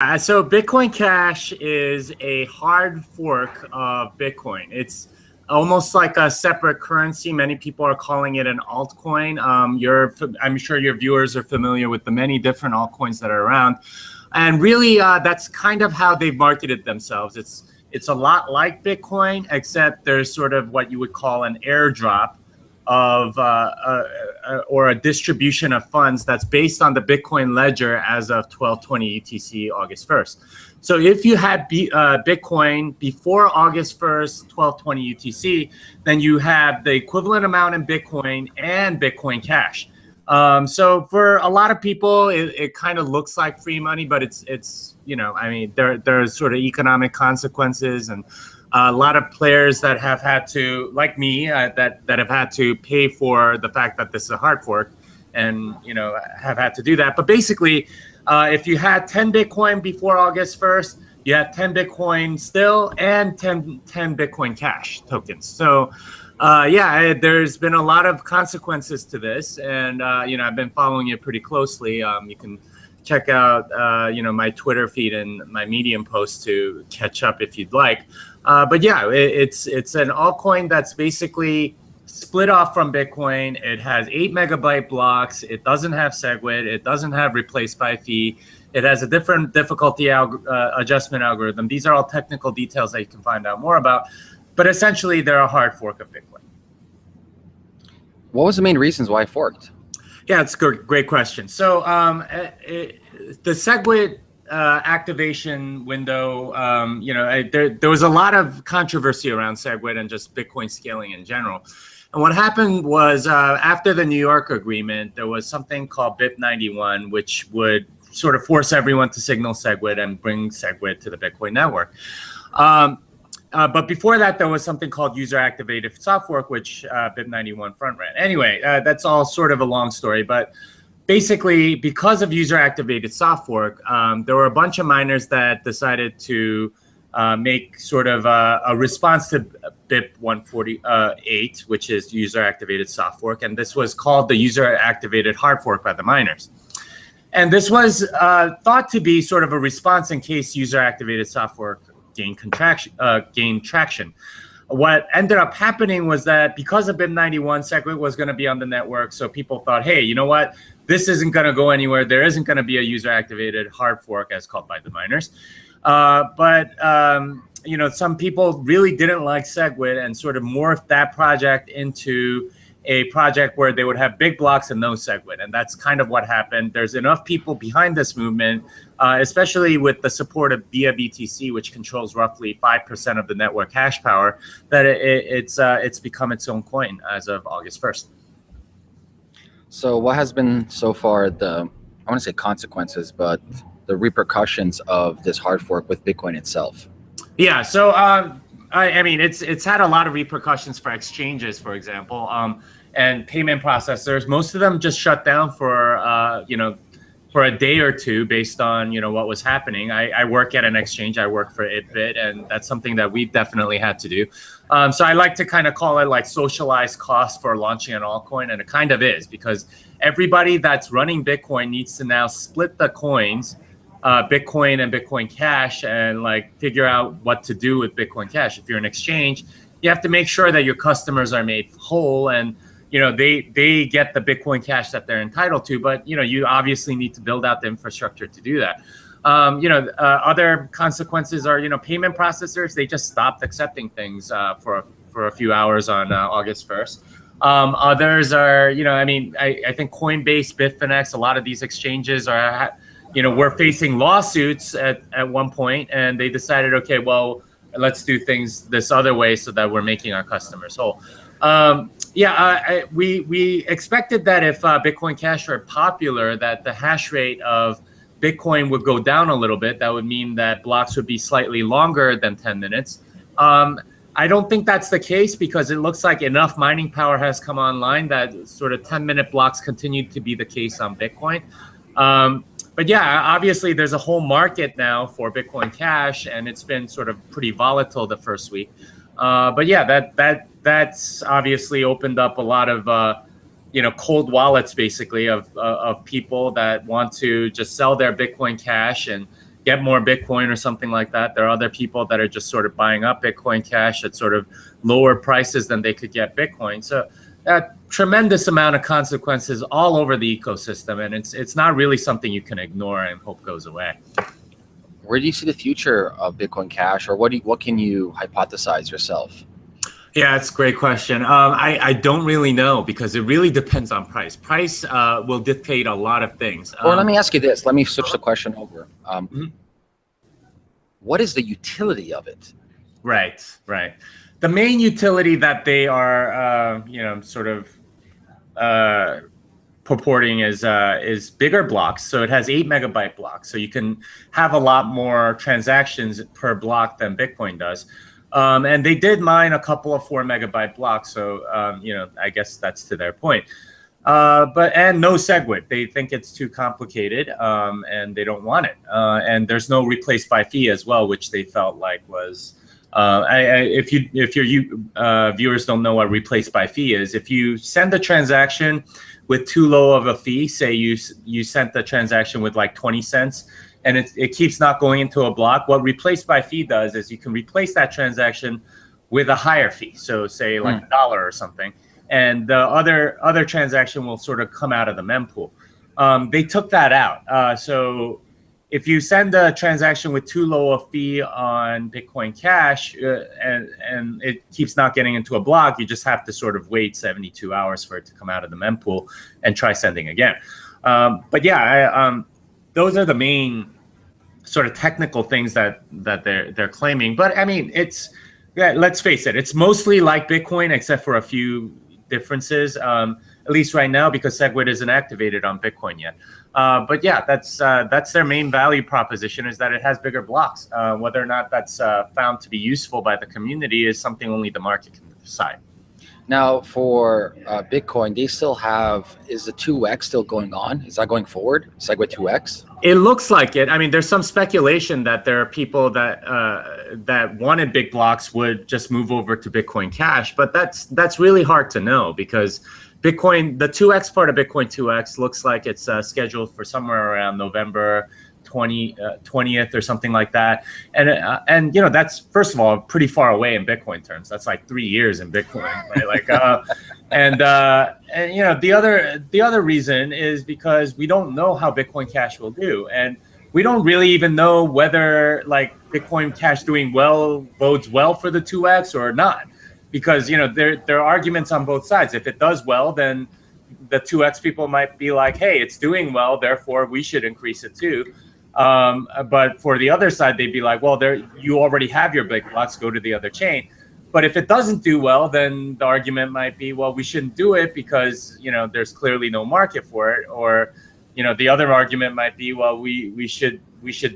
So Bitcoin Cash is a hard fork of Bitcoin. It's almost like a separate currency. Many people are calling it an altcoin. I'm sure your viewers are familiar with the many different altcoins that are around, and really, that's kind of how they've marketed themselves. It's a lot like Bitcoin, except there's sort of what you would call an airdrop of or a distribution of funds that's based on the Bitcoin ledger as of 12/20 UTC August 1st. So if you had Bitcoin before August 1st, 12/20 UTC, then you have the equivalent amount in Bitcoin and Bitcoin Cash. So for a lot of people, it kind of looks like free money, but it's I mean, there's sort of economic consequences, and a lot of players that have had to, like me, that have had to pay for the fact that this is a hard fork, and have had to do that. But basically, if you had 10 Bitcoin before August 1st, you had 10 Bitcoin still and 10 Bitcoin Cash tokens. So there's been a lot of consequences to this, and I've been following it pretty closely. You can check out my Twitter feed and my Medium posts to catch up if you'd like. But yeah, it's an altcoin that's basically split off from Bitcoin. It has 8 megabyte blocks. It doesn't have SegWit. It doesn't have replace by fee. It has a different difficulty adjustment algorithm. These are all technical details that you can find out more about. But essentially, they're a hard fork of Bitcoin. What was the main reasons why it forked? Yeah, it's a great question. So the SegWit activation window, there was a lot of controversy around SegWit and just Bitcoin scaling in general. And what happened was after the New York agreement, there was something called BIP91, which would sort of force everyone to signal SegWit and bring SegWit to the Bitcoin network. But before that, there was something called user-activated soft fork, which BIP91 front ran. Anyway, that's all sort of a long story. But basically, because of user-activated soft fork, there were a bunch of miners that decided to make sort of a response to BIP 148, which is user-activated soft fork. And this was called the user-activated hard fork by the miners. And this was thought to be sort of a response in case user-activated soft fork gained traction. What ended up happening was that because of BIP91, SegWit was going to be on the network, so people thought, hey, you know what? This isn't going to go anywhere. There isn't going to be a user-activated hard fork, as called by the miners. But some people really didn't like SegWit and sort of morphed that project into a project where they would have big blocks and no SegWit. And that's kind of what happened. There's enough people behind this movement, especially with the support of VIA BTC, which controls roughly 5% of the network hash power, that it's become its own coin as of August 1st. So what has been so far I want to say consequences, but the repercussions of this hard fork with Bitcoin itself? Yeah, so I mean, it's had a lot of repercussions for exchanges, for example, and payment processors. Most of them just shut down for for a day or two based on what was happening. I work at an exchange. I work for ItBit, and that's something that we've definitely had to do. So I like to kind of call it like socialized cost for launching an altcoin, and it kind of is, because everybody that's running Bitcoin needs to now split the coins, Bitcoin and Bitcoin Cash, and like figure out what to do with Bitcoin Cash. If you're an exchange, you have to make sure that your customers are made whole, and they get the Bitcoin Cash that they're entitled to. But you obviously need to build out the infrastructure to do that. Other consequences are payment processors. They just stopped accepting things for a few hours on August 1st. Others are I think Coinbase, Bitfinex, a lot of these exchanges are we're facing lawsuits at one point, and they decided, okay, well, let's do things this other way so that we're making our customers whole. We expected that if Bitcoin Cash are popular, that the hash rate of Bitcoin would go down a little bit. That would mean that blocks would be slightly longer than 10 minutes. I don't think that's the case, because it looks like enough mining power has come online that sort of 10-minute blocks continue to be the case on Bitcoin. But yeah, obviously there's a whole market now for Bitcoin Cash, and it's been sort of pretty volatile the first week. But yeah, that's obviously opened up a lot of cold wallets, basically, of people that want to just sell their Bitcoin Cash and get more Bitcoin or something like that. There are other people that are just sort of buying up Bitcoin Cash at sort of lower prices than they could get Bitcoin. So a tremendous amount of consequences all over the ecosystem, and it's not really something you can ignore and hope goes away. Where do you see the future of Bitcoin Cash, or what can you hypothesize yourself? Yeah, it's a great question. I don't really know, because it really depends on price. Price will dictate a lot of things. Or let me ask you this. Let me switch the question over. What is the utility of it? Right. The main utility that they are, sort of purporting is bigger blocks. So it has 8 megabyte blocks. So you can have a lot more transactions per block than Bitcoin does. And they did mine a couple of 4 megabyte blocks. So, I guess that's to their point. And no SegWit. They think it's too complicated, and they don't want it. And there's no replace by fee as well, which they felt like was, if your viewers don't know what replace by fee is, if you send a transaction with too low of a fee, say you sent the transaction with like 20 cents, and it keeps not going into a block, what replace by fee does is you can replace that transaction with a higher fee. So say like $1 or something, and the other transaction will sort of come out of the mempool. They took that out. So if you send a transaction with too low a fee on Bitcoin Cash, and it keeps not getting into a block, you just have to sort of wait 72 hours for it to come out of the mempool and try sending again. But yeah, those are the main sort of technical things that they're claiming. But I mean, let's face it, it's mostly like Bitcoin, except for a few differences, at least right now, because SegWit isn't activated on Bitcoin yet. But yeah, that's their main value proposition, is that it has bigger blocks. Whether or not that's found to be useful by the community is something only the market can decide. Now, for Bitcoin, they still have, is the 2x still going on? Is that going forward? SegWit 2x? It looks like it. I mean, there's some speculation that there are people that wanted big blocks would just move over to Bitcoin Cash, but that's really hard to know, because Bitcoin, the 2x part of Bitcoin 2x looks like it's scheduled for somewhere around November 20th or something like that. And that's, first of all, pretty far away in Bitcoin terms. That's like 3 years in Bitcoin, right? Like, and the other reason is because we don't know how Bitcoin Cash will do. And we don't really even know whether like Bitcoin Cash doing well bodes well for the 2x or not. Because, there are arguments on both sides. If it does well, then the 2x people might be like, hey, it's doing well, therefore we should increase it too. But for the other side, they'd be like, well, you already have your big blocks, go to the other chain. But if it doesn't do well, then the argument might be, well, we shouldn't do it because, there's clearly no market for it. Or, the other argument might be, well, we should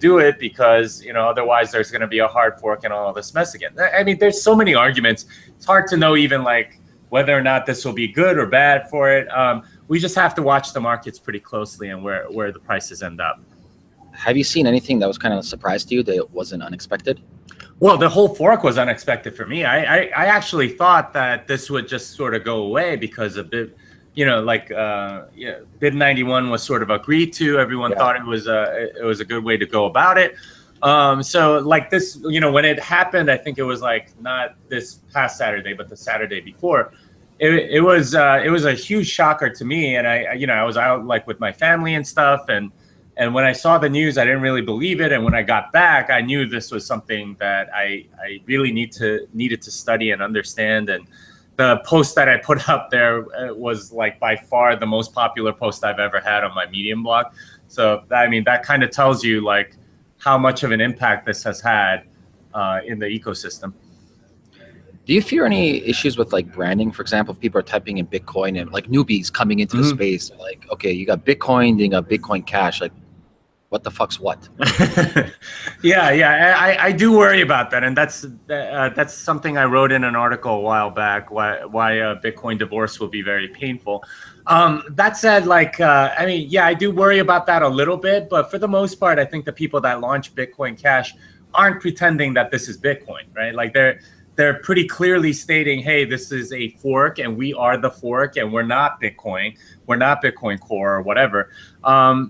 do it because, otherwise there's going to be a hard fork and all this mess again. I mean, there's so many arguments. It's hard to know even like whether or not this will be good or bad for it. We just have to watch the markets pretty closely and where the prices end up. Have you seen anything that was kind of a surprise to you that wasn't unexpected? Well, the whole fork was unexpected for me. I actually thought that this would just sort of go away because of it. Bid 91 was sort of agreed to. Everyone thought it was a good way to go about it. So like this, when it happened, I think it was like not this past Saturday, but the Saturday before. It was a huge shocker to me, and I was out like with my family and stuff, and when I saw the news, I didn't really believe it. And when I got back, I knew this was something that I really needed to study and understand. And the post that I put up there was like by far the most popular post I've ever had on my Medium blog. So I mean, that kind of tells you like how much of an impact this has had in the ecosystem. Do you fear any issues with like branding? For example, if people are typing in Bitcoin and like newbies coming into the space, like, okay, you got Bitcoin, then you got Bitcoin Cash, like what the fuck's what? Yeah. I do worry about that. And that's something I wrote in an article a while back, why Bitcoin divorce will be very painful. That said, like, I do worry about that a little bit, but for the most part, I think the people that launch Bitcoin Cash aren't pretending that this is Bitcoin, right? Like they're pretty clearly stating, hey, this is a fork and we are the fork and we're not Bitcoin. We're not Bitcoin Core or whatever.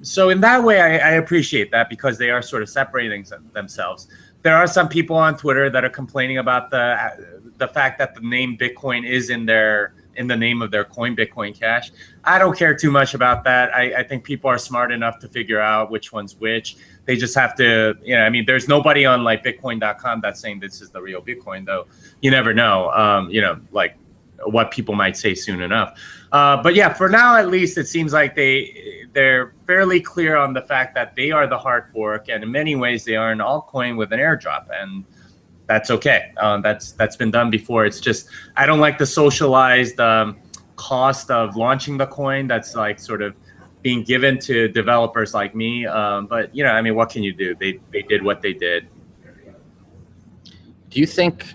So in that way, I appreciate that because they are sort of separating themselves. There are some people on Twitter that are complaining about the fact that the name Bitcoin is in the name of their coin, Bitcoin Cash. I don't care too much about that. I think people are smart enough to figure out which one's which. They just have to, I mean, there's nobody on like Bitcoin.com that's saying this is the real Bitcoin, though. You never know, like what people might say soon enough. But yeah, for now, at least, it seems like they're fairly clear on the fact that they are the hard fork. And in many ways, they are an altcoin with an airdrop. And that's okay. That's been done before. It's just, I don't like the socialized cost of launching the coin. That's like sort of being given to developers like me. But, I mean, what can you do? They did what they did. Do you think,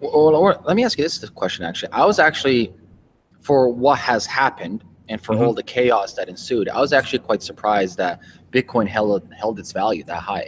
or let me ask you this question, actually. I was actually, for what has happened and for all the chaos that ensued, I was actually quite surprised that Bitcoin held its value that high.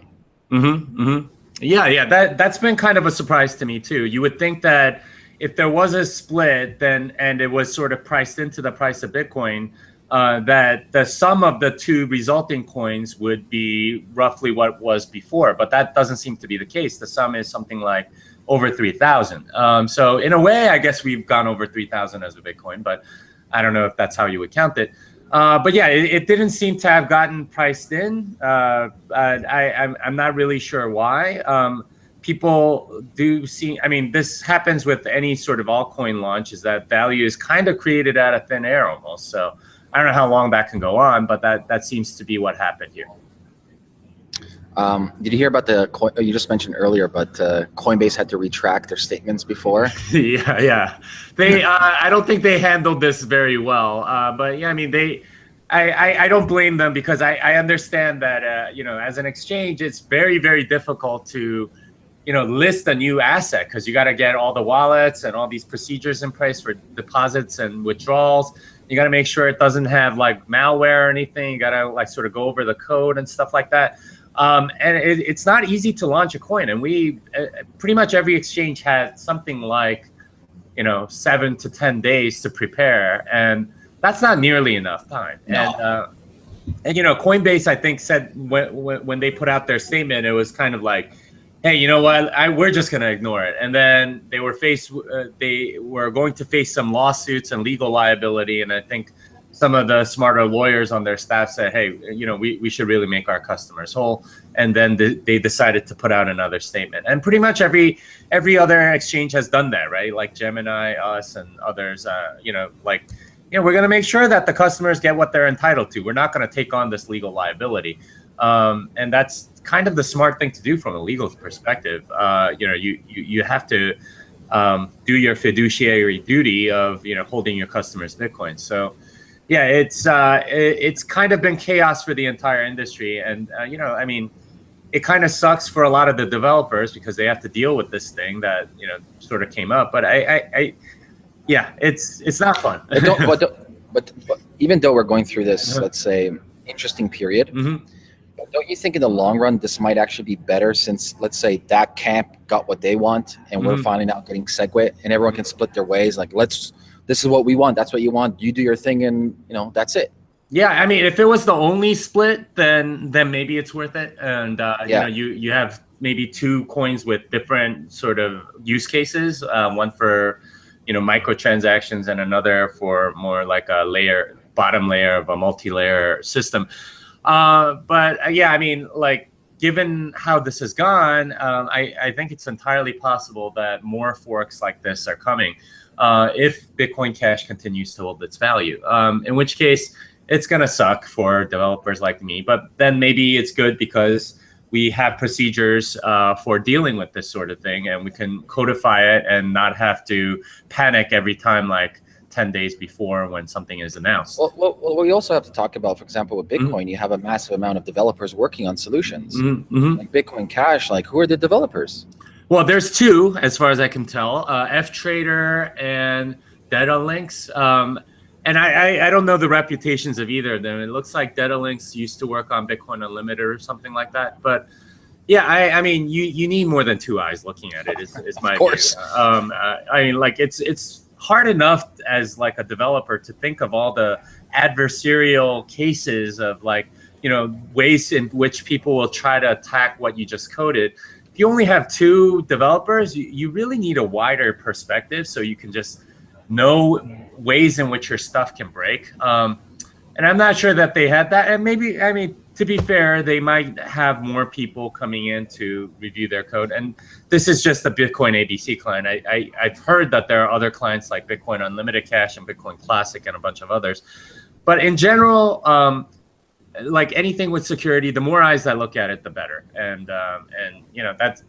Yeah, that's been kind of a surprise to me too. You would think that if there was a split, and it was sort of priced into the price of Bitcoin, that the sum of the two resulting coins would be roughly what it was before, but that doesn't seem to be the case. The sum is something like over 3,000. So in a way, I guess we've gone over 3,000 as a Bitcoin, but I don't know if that's how you would count it. But yeah, it didn't seem to have gotten priced in. I'm not really sure why. People do see, I mean, this happens with any sort of altcoin launch, is that value is kind of created out of thin air almost. So I don't know how long that can go on, but that seems to be what happened here. Did you hear about you just mentioned earlier, but Coinbase had to retract their statements before? Yeah. I don't think they handled this very well. But yeah, I mean, I don't blame them because I understand that, as an exchange, it's very, very difficult to, list a new asset because you got to get all the wallets and all these procedures in place for deposits and withdrawals. You got to make sure it doesn't have like malware or anything. You got to like sort of go over the code and stuff like that. And it's not easy to launch a coin. And we pretty much every exchange had something like, 7 to 10 days to prepare. And that's not nearly enough time. No. And Coinbase, I think, said when they put out their statement, it was kind of like, hey, you know what? We're just going to ignore it. And then they were going to face some lawsuits and legal liability. And I think some of the smarter lawyers on their staff said, hey, we should really make our customers whole. And then they decided to put out another statement. And pretty much every other exchange has done that, right? Like Gemini, us, and others, we're going to make sure that the customers get what they're entitled to. We're not going to take on this legal liability. And that's kind of the smart thing to do from a legal perspective. You have to do your fiduciary duty of holding your customers' Bitcoin. So yeah, it's kind of been chaos for the entire industry, and I mean, it kind of sucks for a lot of the developers because they have to deal with this thing that sort of came up. But yeah, it's not fun. But even though we're going through this, let's say, interesting period. Don't you think in the long run this might actually be better, since let's say that camp got what they want and we're finally now getting SegWit and everyone can split their ways? Like, this is what we want. That's what you want. You do your thing, and that's it. Yeah, I mean, if it was the only split, then maybe it's worth it. And you have maybe two coins with different sort of use cases. One for microtransactions and another for more like a bottom layer of a multi-layer system. But yeah, I mean, like, given how this has gone, I think it's entirely possible that more forks like this are coming if Bitcoin Cash continues to hold its value. In which case, it's going to suck for developers like me. But then maybe it's good because we have procedures for dealing with this sort of thing, and we can codify it and not have to panic every time, like 10 days before when something is announced. Well, we also have to talk about, for example, with Bitcoin, you have a massive amount of developers working on solutions. Like Bitcoin Cash, like, who are the developers? Well, there's two, as far as I can tell, FTrader and DataLinks. And I don't know the reputations of either of them. It looks like DataLinks used to work on Bitcoin Unlimited or something like that. But Yeah, I mean, you need more than two eyes looking at it. Is my Of course. view. I mean, like it's hard enough as like a developer to think of all the adversarial cases of like ways in which people will try to attack what you just coded. If you only have two developers, you really need a wider perspective so you can just know ways in which your stuff can break. And I'm not sure that they had that. And maybe, I mean, to be fair, they might have more people coming in to review their code. And this is just the Bitcoin ABC client. I've heard that there are other clients like Bitcoin Unlimited Cash and Bitcoin Classic and a bunch of others. But in general, like anything with security, the more eyes that look at it, the better. And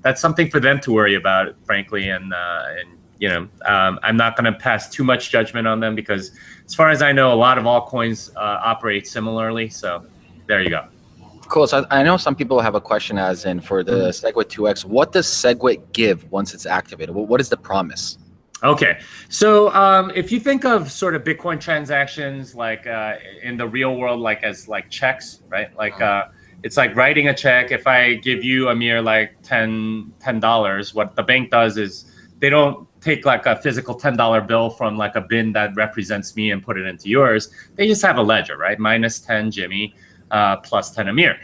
that's something for them to worry about, frankly. And I'm not going to pass too much judgment on them because, as far as I know, a lot of altcoins operate similarly. So there you go. Cool. So I know some people have a question, as in for the SegWit 2x, what does SegWit give once it's activated? What is the promise? Okay, so if you think of sort of Bitcoin transactions like in the real world, like as like checks, right? Like it's like writing a check. If I give you, Amir, like $10, what the bank does is they don't take like a physical $10 bill from like a bin that represents me and put it into yours. They just have a ledger, right? Minus 10 Jimmy, plus 10 Amir.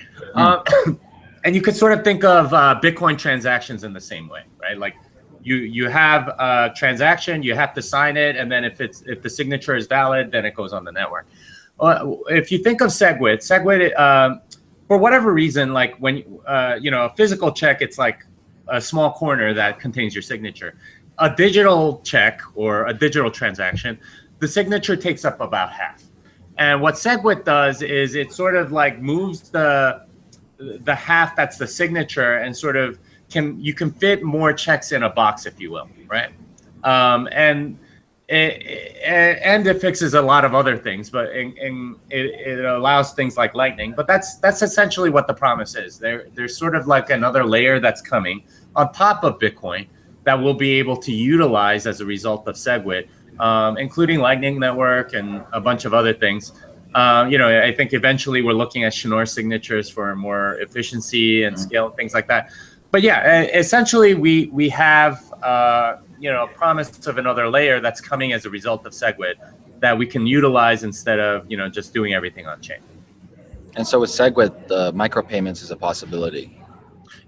And you could sort of think of Bitcoin transactions in the same way, right? Like you have a transaction, you have to sign it, and then if the signature is valid, then it goes on the network. If you think of SegWit, for whatever reason, like when a physical check, it's like a small corner that contains your signature. A digital check or a digital transaction, the signature takes up about half. And what SegWit does is it sort of like moves the half that's the signature and sort of you can fit more checks in a box, if you will, right? And it fixes a lot of other things, but it allows things like Lightning. But that's essentially what the promise is. There's sort of like another layer that's coming on top of Bitcoin that we'll be able to utilize as a result of SegWit, including Lightning Network and a bunch of other things. I think eventually we're looking at Schnorr signatures for more efficiency and scale and things like that. But yeah, essentially we have a promise of another layer that's coming as a result of SegWit that we can utilize instead of just doing everything on chain. And so with SegWit, the micropayments is a possibility.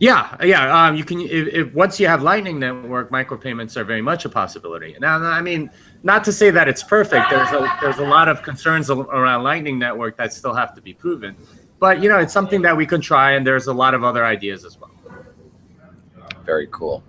Yeah. You can if once you have Lightning Network, micropayments are very much a possibility. Now, I mean, not to say that it's perfect. There's a lot of concerns around Lightning Network that still have to be proven. But it's something that we can try, and there's a lot of other ideas as well. Very cool.